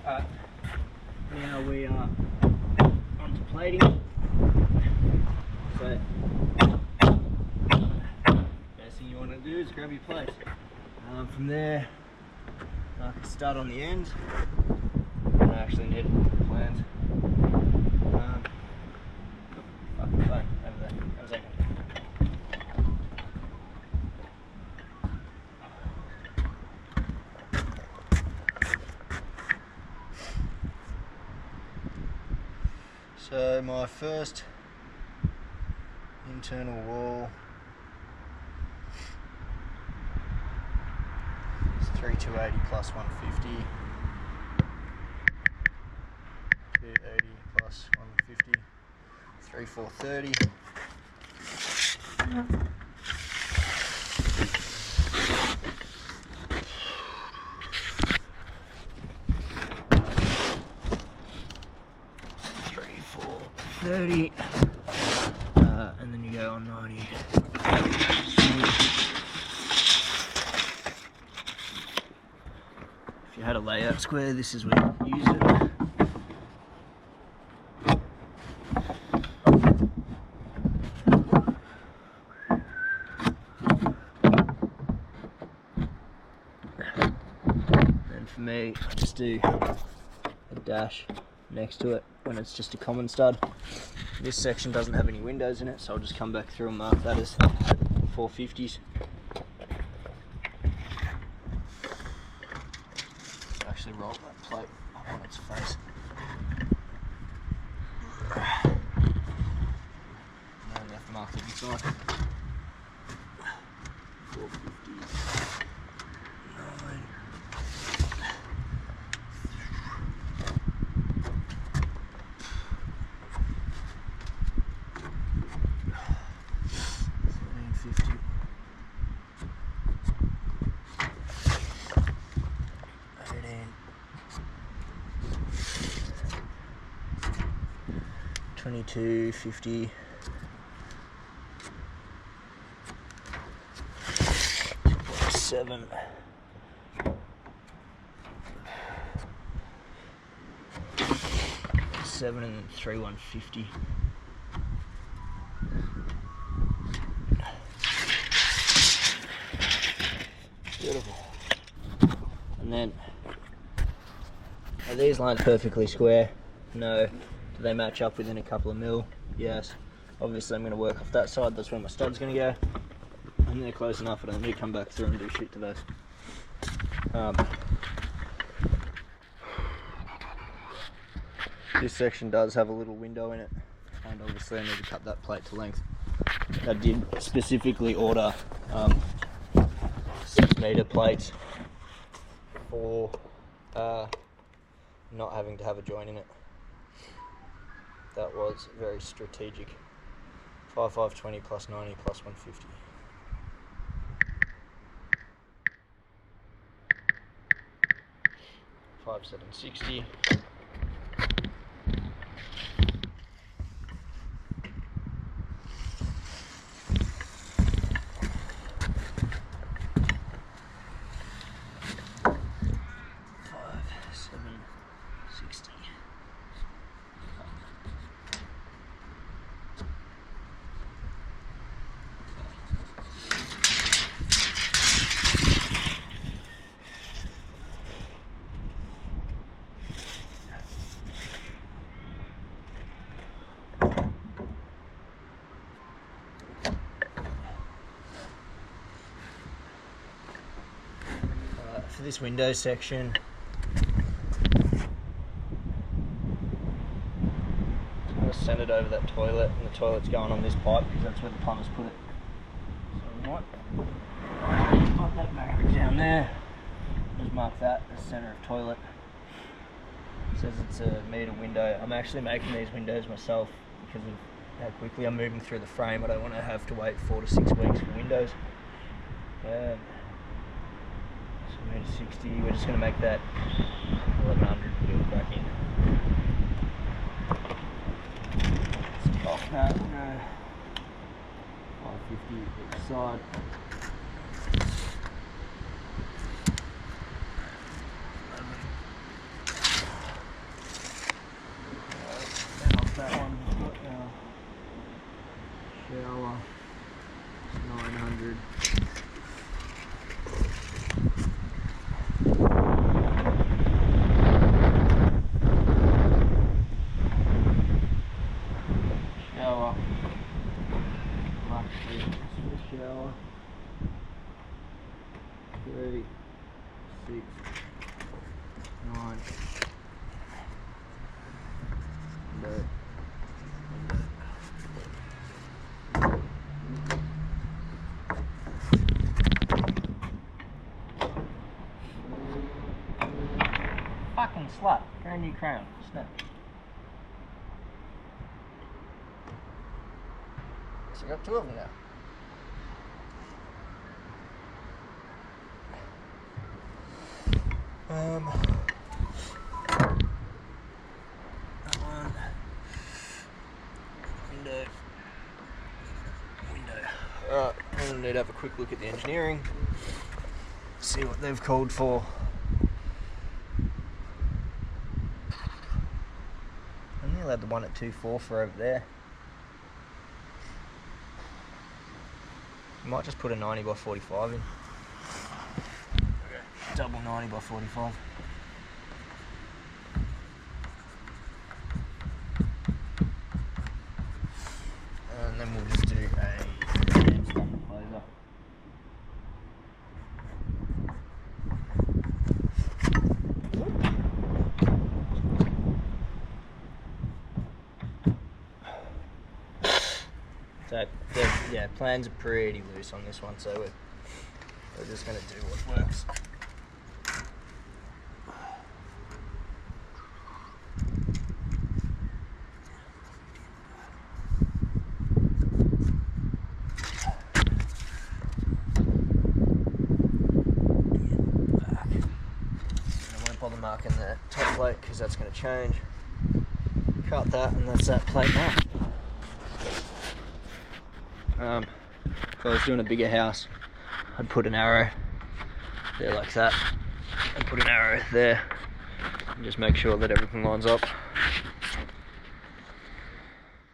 Now we are onto plating. So, best thing you want to do is grab your plates. From there, I can start on the end. I actually need plans. Fucking fun over there. Have a second. So my first internal wall is 3280 plus 150, 280 plus 150, 3430. And then you go on 90. If you had a layout square, this is where you use it. And for me, I just do a dash next to it when it's just a common stud. This section doesn't have any windows in it, so I'll just come back through and mark that as 450s. Actually roll that plate up on its face. And then you have to mark it inside. 450s. 9. 2250, 7, 7 and then 3 150. Beautiful. And then are these lines perfectly square? No. Do they match up within a couple of mil? Yes. Obviously I'm going to work off that side, that's where my stud's going to go. And they're close enough, I don't need to come back through and do shit to those. This section does have a little window in it, and obviously I need to cut that plate to length. I did specifically order 6 metre plates for not having to have a joint in it. That was very strategic. 5520 plus 90 plus 150. Five 760. For this window section, I'm going to send it over that toilet, and the toilet's going on this pipe because that's where the plumbers put it. So we might put that back down there, just mark that as center of toilet. It says it's a metre window. I'm actually making these windows myself because of how quickly I'm moving through the frame. I don't want to have to wait 4 to 6 weeks for windows. Metre 60, we're just going to make that 1100 build back in. Oh, no, 550 each side. Fucking slut. Brand new crown. Snap. So I got 2 of them now. That one. Window. Alright, I'm going to need to have a quick look at the engineering. See what they've called for. I'm only allowed the one at 2.4 for over there. Might just put a 90 by 45 in. Okay. Double 90 by 45. And then we'll just do a sandstone enclosure. So, yeah, plans are pretty loose on this one, so we're just going to do what works. I won't bother marking the top plate because that's going to change. Cut that, and that's that plate now. If I was doing a bigger house, I'd put an arrow there like that, and put an arrow there, and just make sure that everything lines up.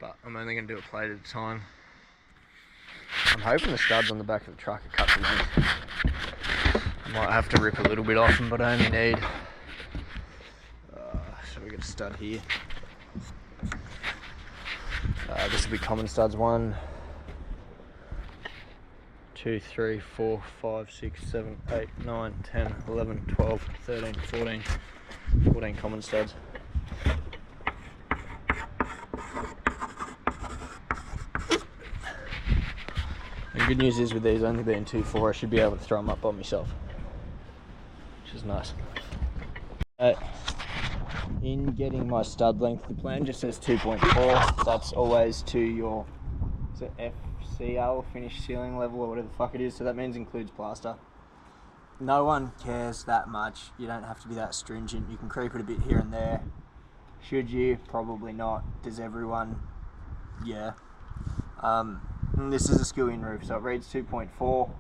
But I'm only going to do a plate at a time. I'm hoping the studs on the back of the truck are cut to length. I might have to rip a little bit off them, but I only need. So we get a stud here. This will be common studs 1, 2, 3, 4, 5, 6, 7, 8, 9, 10, 11, 12, 13, 14 common studs. The good news is with these only being 2.4, I should be able to throw them up by myself, which is nice. In getting my stud length, the plan just says 2.4. That's always to your, is it FCL, finished ceiling level, or whatever the fuck it is, so that means includes plaster. No one cares that much. You don't have to be that stringent. You can creep it a bit here and there. Should you? Probably not. Does everyone? Yeah. And this is a skew-in roof, so it reads 2.4.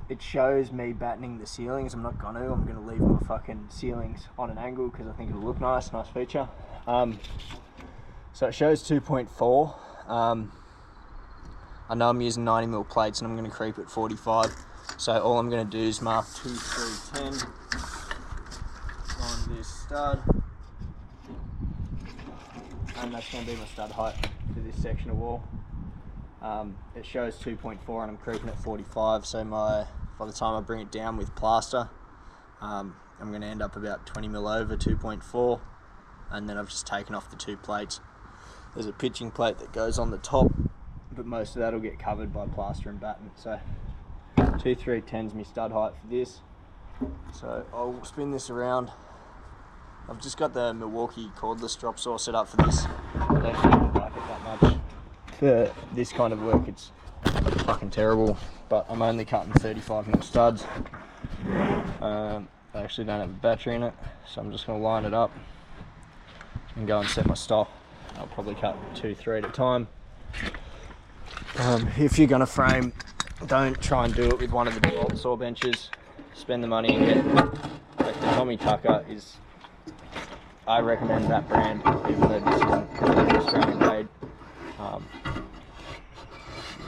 It shows me battening the ceilings. I'm not going to. I'm going to leave my fucking ceilings on an angle because I think it'll look nice feature. So it shows 2.4. I know I'm using 90mm plates and I'm going to creep at 45. So all I'm going to do is mark 2, 3, 10 on this stud. And that's going to be my stud height for this section of wall. It shows 2.4 and I'm creeping at 45, so by the time I bring it down with plaster, I'm going to end up about 20mm over 2.4, and then I've just taken off the 2 plates. There's a pitching plate that goes on the top, but most of that will get covered by plaster and batten. So 2, 3, 10's my stud height for this. So I'll spin this around. I've just got the Milwaukee cordless drop saw set up for this. I don't really like it that much. For this kind of work, it's fucking terrible, but I'm only cutting 35mm studs. I actually don't have a battery in it, so I'm just going to line it up and go and set my stock. I'll probably cut 2, 3 at a time. If you're going to frame, don't try and do it with one of the bolt saw benches. Spend the money and get, like the Tommy Tucker is, I recommend that brand, even though this isn't Australian made.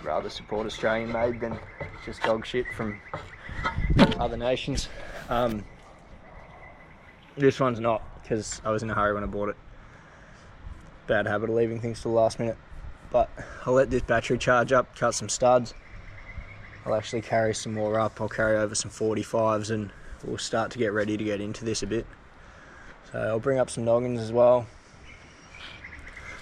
Rather support Australian made than just dog shit from other nations. This one's not, because I was in a hurry when I bought it. Bad habit of leaving things to the last minute. But I'll let this battery charge up, cut some studs. I'll actually carry some more up. I'll carry over some 45s and we'll start to get ready to get into this a bit. So I'll bring up some noggins as well.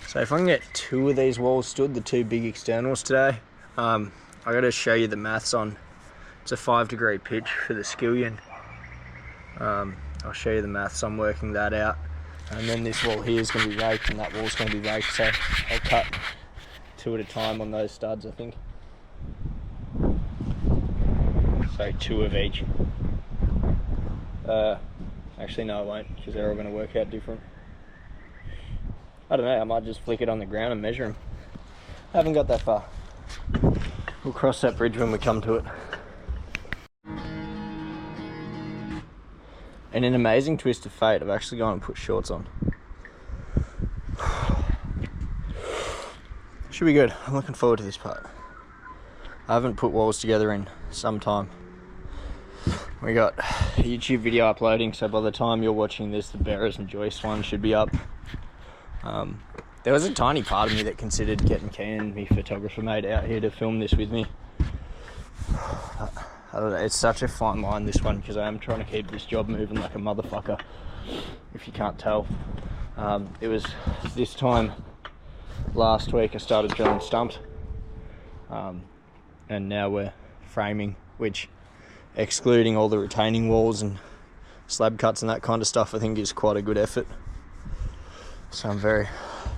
So if I can get 2 of these walls stood, the 2 big externals today, I got to show you the maths on. It's a 5-degree pitch for the skillion. I'll show you the maths on working that out. And then this wall here is going to be raked, and that wall's going to be raked. So I'll cut 2 at a time on those studs, I think. So 2 of each. Actually no, I won't, because they're all going to work out different. I don't know, I might just flick it on the ground and measure them. I haven't got that far. We'll cross that bridge when we come to it. And an amazing twist of fate, I've actually gone and put shorts on. Should be good. I'm looking forward to this part. I haven't put walls together in some time. We got a YouTube video uploading, so by the time you're watching this, the Bearers and Joyce one should be up. There was a tiny part of me that considered getting Keenan and me photographer mate out here to film this with me. I don't know, it's such a fine line, this one, because I am trying to keep this job moving like a motherfucker, if you can't tell. It was this time last week I started drilling stumps, and now we're framing, which, excluding all the retaining walls and slab cuts and that kind of stuff, I think is quite a good effort. So I'm very,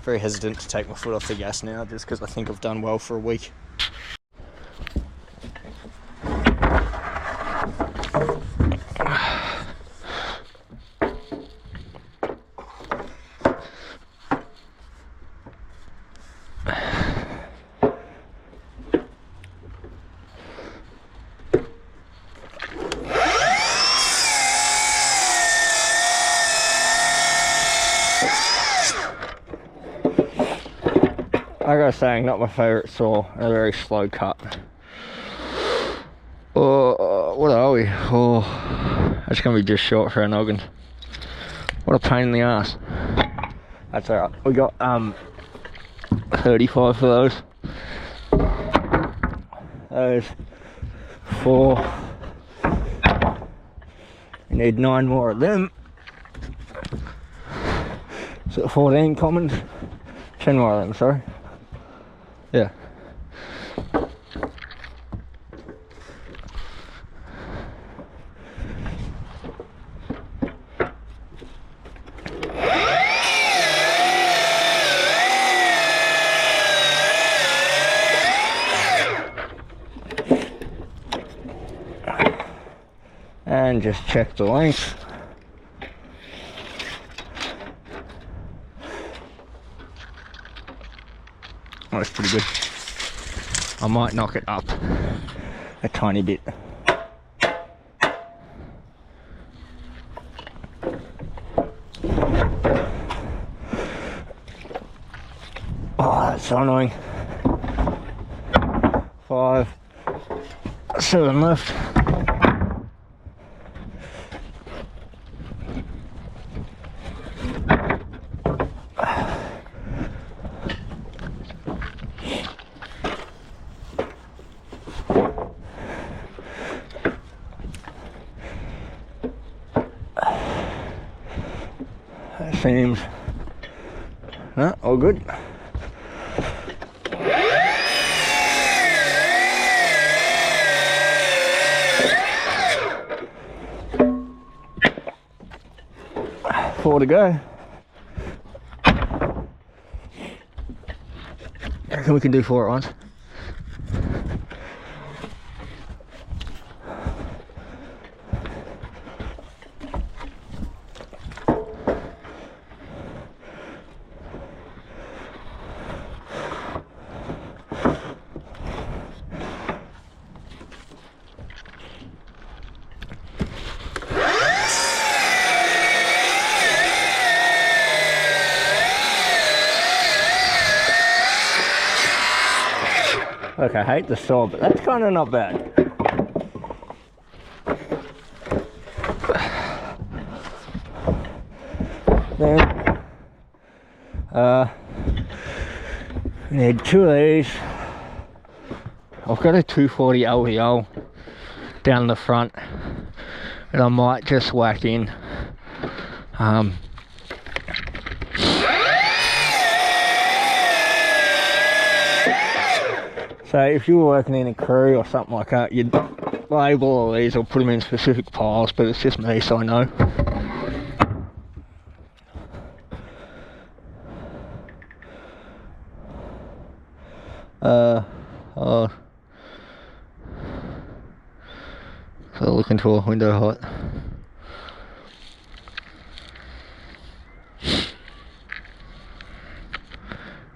very hesitant to take my foot off the gas now, just because I think I've done well for a week. I gotta say, not my favourite saw, a very slow cut. Oh, what are we? Oh, that's gonna be just short for our noggin. What a pain in the ass. That's alright. We got 35 for those. Those 4. We need 9 more of them. So 14 commons. 10 more of them, sorry. Yeah. And just check the length. Oh, that's pretty good. I might knock it up a tiny bit. Oh, that's so annoying. 5, 7 left. Seems no, all good. Four to go. I reckon we can do 4 at once. Look, I hate the saw, but that's kind of not bad. Then, we need 2 of these. I've got a 240 LVL down the front, and I might just whack in So if you were working in a crew or something like that, you'd label all these or put them in specific piles, but it's just me, so I know. So look into a window height.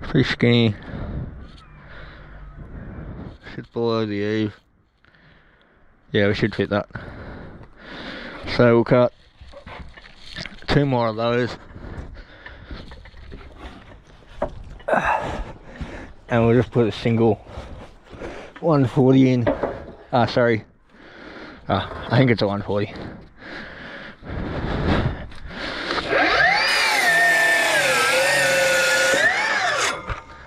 Pretty skinny. Should below the eave. Yeah, we should fit that. So we'll cut 2 more of those. And we'll just put a single 140 in. Sorry. I think it's a 140.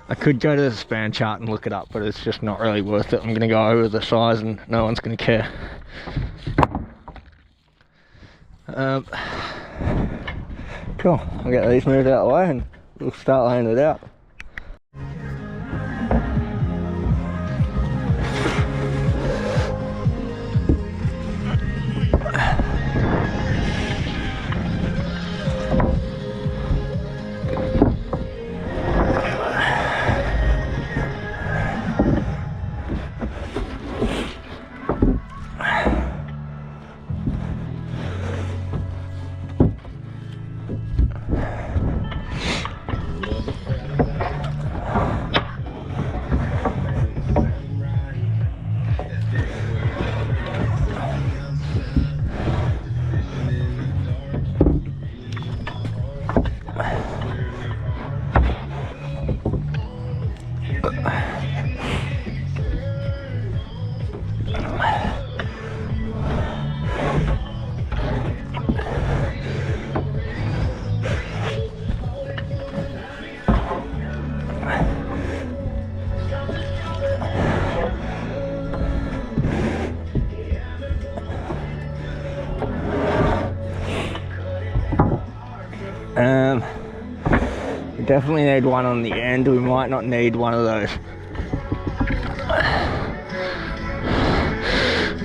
I could go to the span chart and look it up, but it's just not really worth it. I'm going to go over the size and no one's going to care. Cool. I'll get these moved out of the way and we'll start laying it out. We definitely need one on the end. We might not need one of those.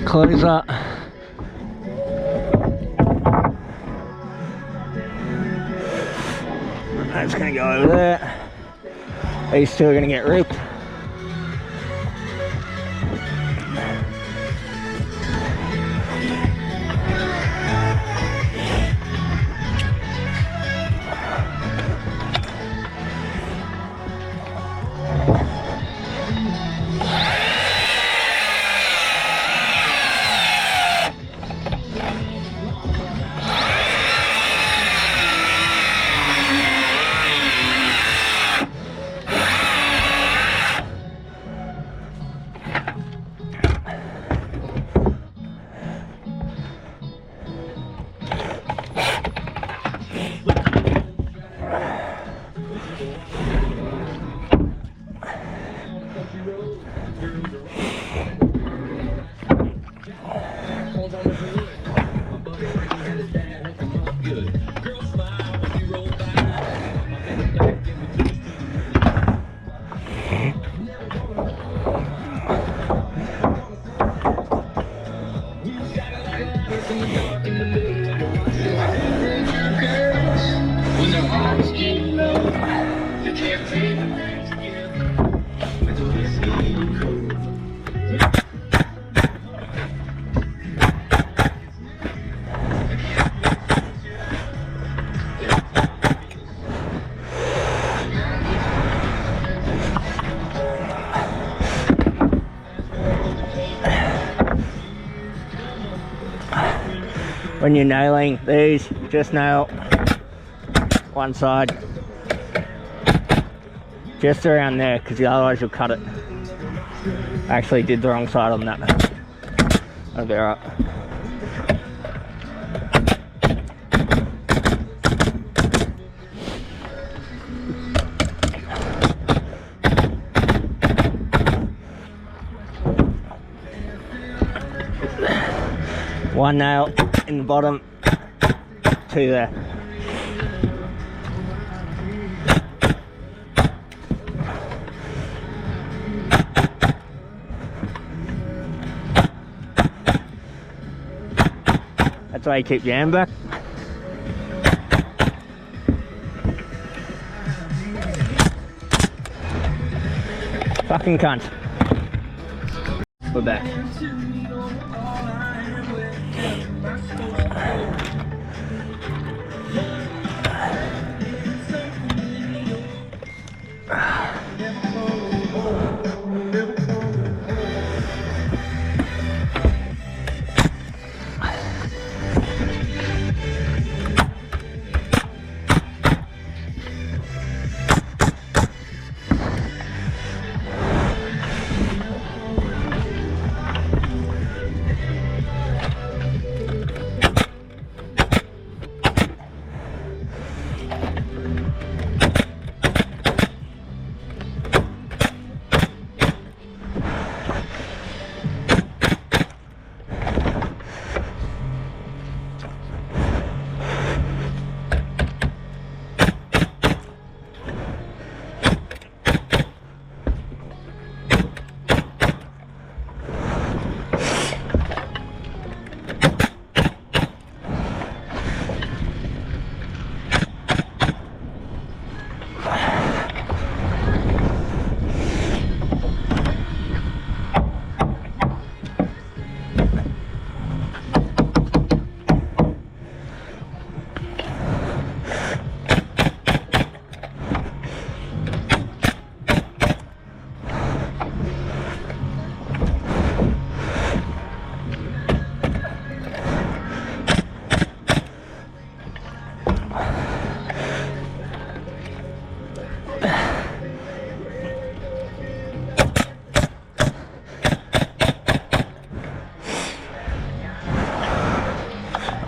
Close up. That's gonna go over there. These two are gonna get ripped. When you're nailing these, just nail one side, just around there, because otherwise you'll cut it. I actually did the wrong side on that. That'll be alright. One nail in the bottom, 2 there. That's why you keep your hand back. Fucking cunt. We're back.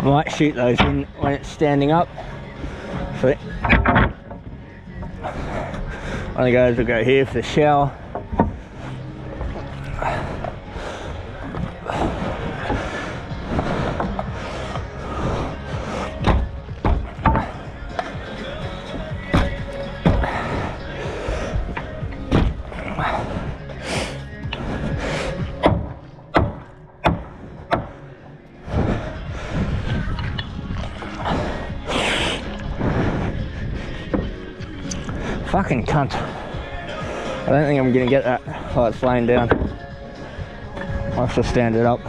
I might shoot those in when it's standing up. So one of the guys will go here for the shower. Fucking cunt. I don't think I'm gonna get that while it's laying down. I'll have to stand it up.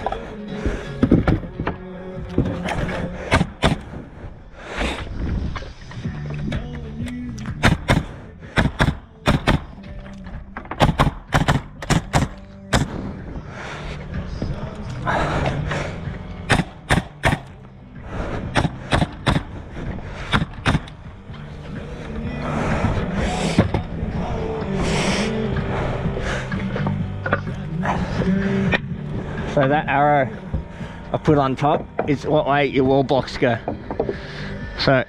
So that arrow I put on top is what way your wall blocks go. So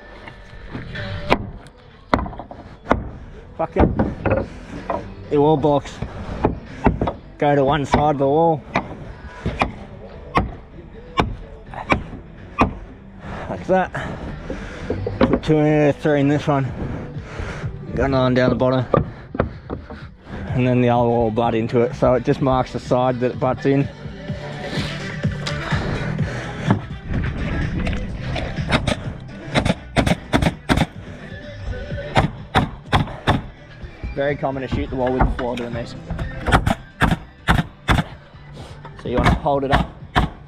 fucking your wall blocks go to one side of the wall. Like that. Put 2 in there, 3 in this one. Got another one down the bottom. And then the other wall butt into it. So it just marks the side that it butts in. Very common to shoot the wall with the floor doing this. So you want to hold it up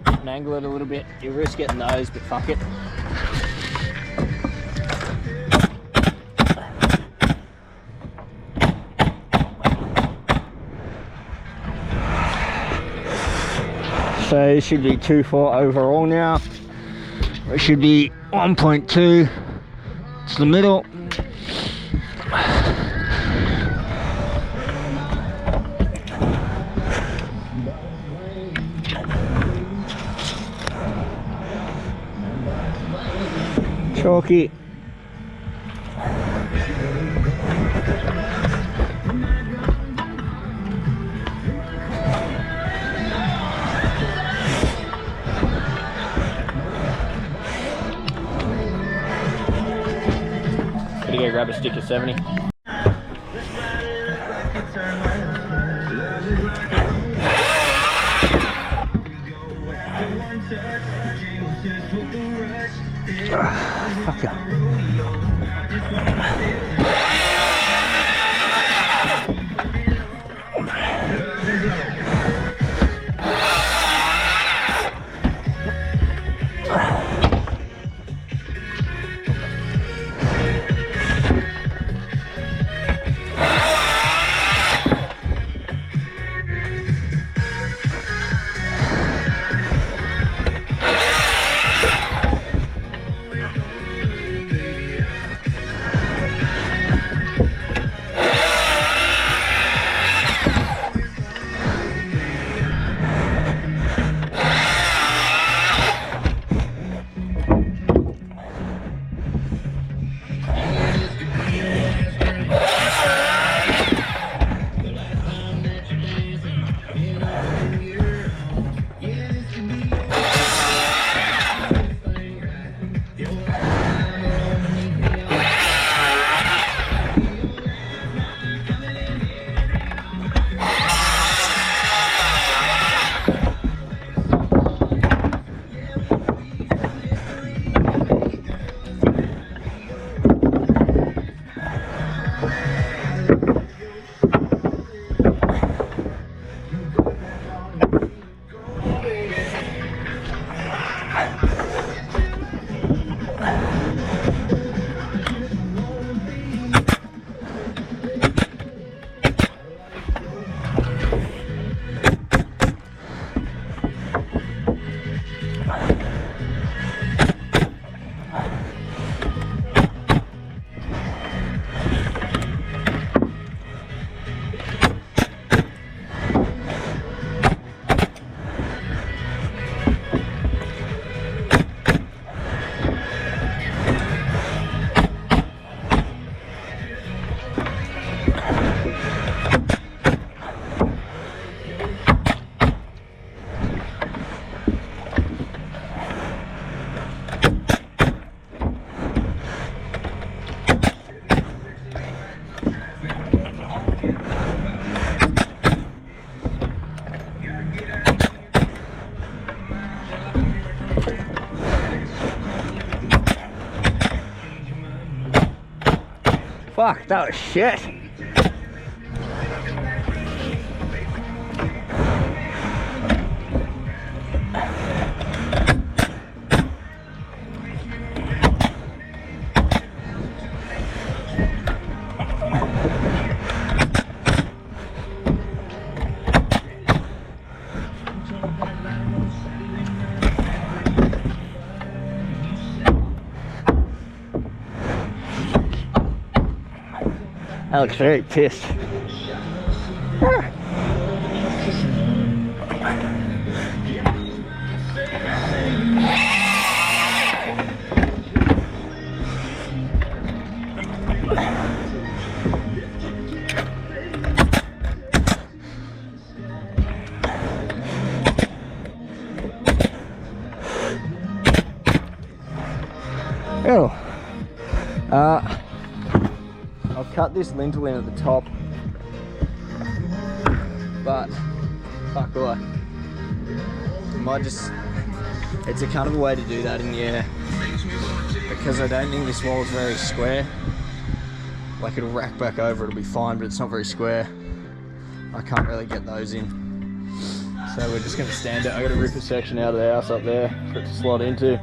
and angle it a little bit. You risk getting those, but fuck it. So it should be 2.4 overall now. It should be 1.2. It's the middle. Chalky. Gotta go grab a stick of 70. Fucker. Fuck, that was shit. Alex very pissed. Oh. I'll cut this lintel in at the top, but fuck all. Might just, it's a kind of a way to do that in the air, because I don't think this wall is very square. Like it'll rack back over, it'll be fine, but it's not very square. I can't really get those in. So we're just gonna stand it. I gotta rip a section out of the house up there for it to slot into.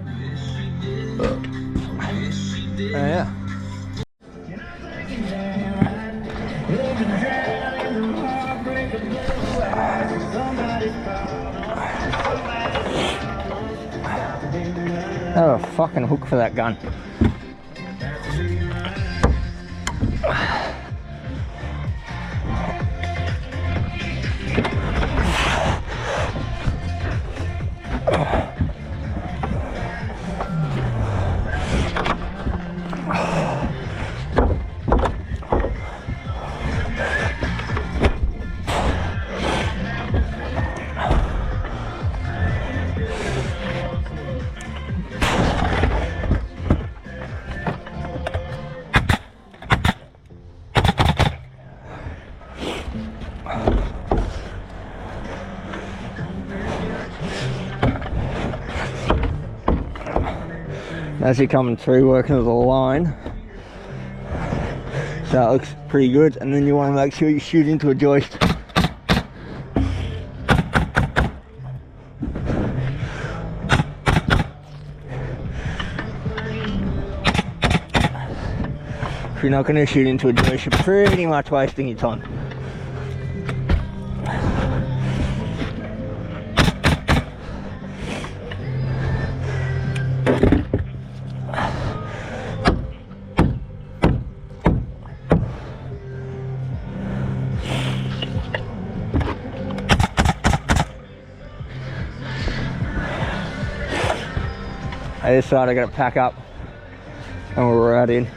Yeah. Oh, a fucking hook for that gun. as you're coming through, working with the line. So that looks pretty good, and then you want to make sure you shoot into a joist. If you're not going to shoot into a joist, you're pretty much wasting your time. I decided I got to pack up, and we're right in.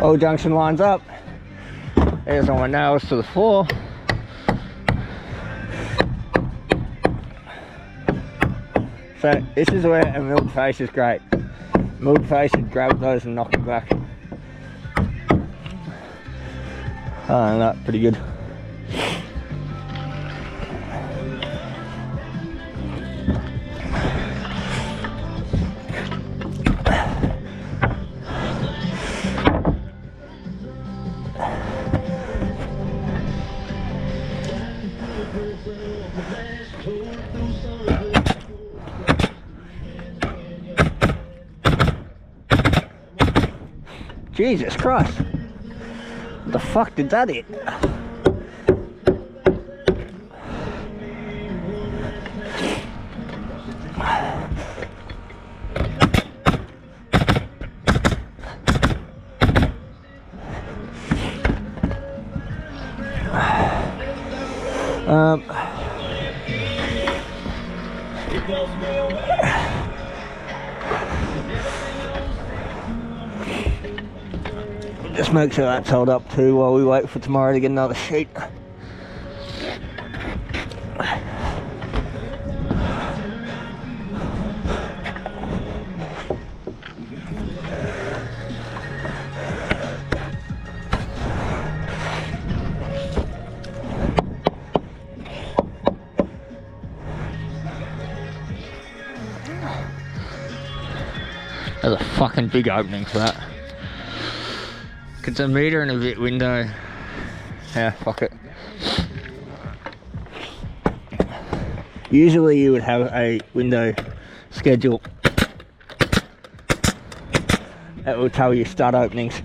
All junction lines up. There's all my nails to the floor. So this is where a milk face is great. Milk face, and grab those and knock them back. Oh, that's pretty good. Jesus Christ. What the fuck did that hit? Just make sure that's held up too while we wait for tomorrow to get another sheet. There's a fucking big opening for that. It's a metre and a bit window. Yeah, fuck it. Usually you would have a window schedule that will tell you start openings.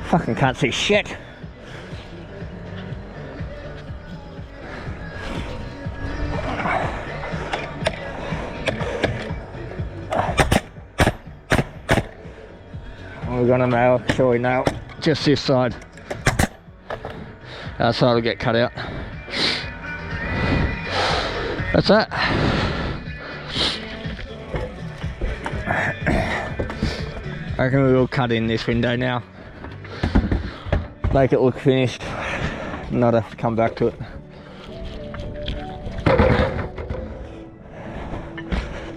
Fucking can't see shit. We're gonna nail, shall we nail just this side? That side will get cut out. That's that. I reckon we will cut in this window now. Make it look finished, not have to come back to it.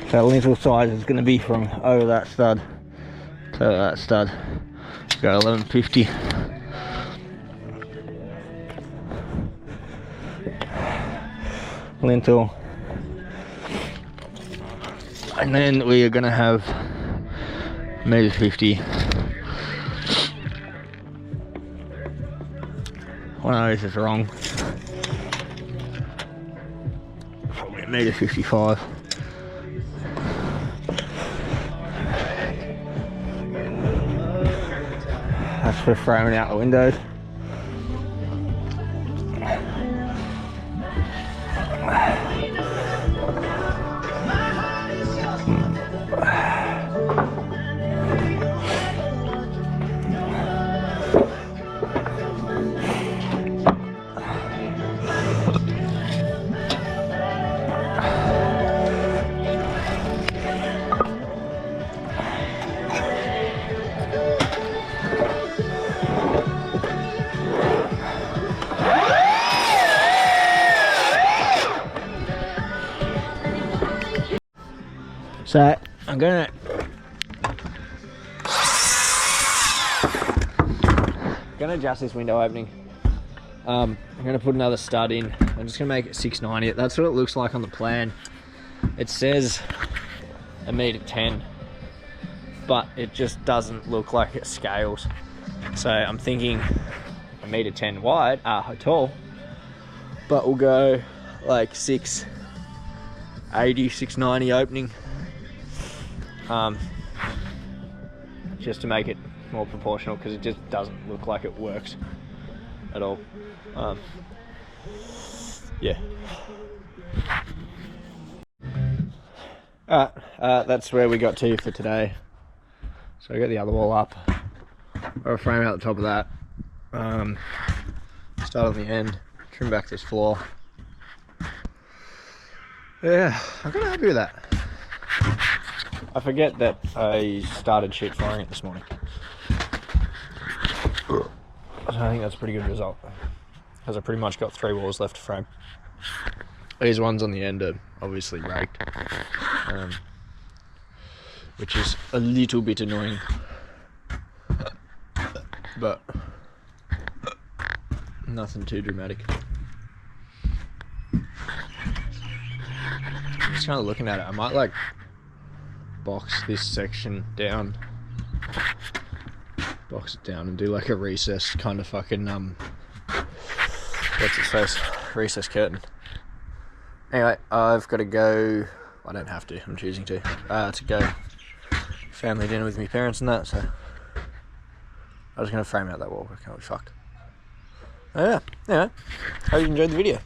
So lintel size is going to be from over that stud to that stud. Go 1150. Lintel. And then we are going to have -50. One of those is wrong. Probably 1.55 m. That's for framing out the windows. So I'm gonna adjust this window opening. I'm gonna put another stud in. I'm just gonna make it 690. That's what it looks like on the plan. It says 1.10 m, but it just doesn't look like it scales. So I'm thinking 1.10 m wide, tall, but we'll go like 680, 690 opening. Just to make it more proportional, because it just doesn't look like it works at all. Yeah. Alright, that's where we got to for today. So I got the other wall up, or a frame out the top of that. Start on the end, trim back this floor. Yeah, I'm kind of happy with that. I forget that I started sheet flooring it this morning. So I think that's a pretty good result, because I pretty much got 3 walls left to frame. These ones on the end are obviously raked, which is a little bit annoying, but nothing too dramatic. I'm just kind of looking at it. I might like box this section down, box it down and do like a recessed kind of fucking what's its face, recessed curtain. Anyway, I've got to go. I don't have to, I'm choosing to go family dinner with my parents and that, so I was going to frame out that wall. I can't be fucked. Oh yeah, anyway, hope you enjoyed the video.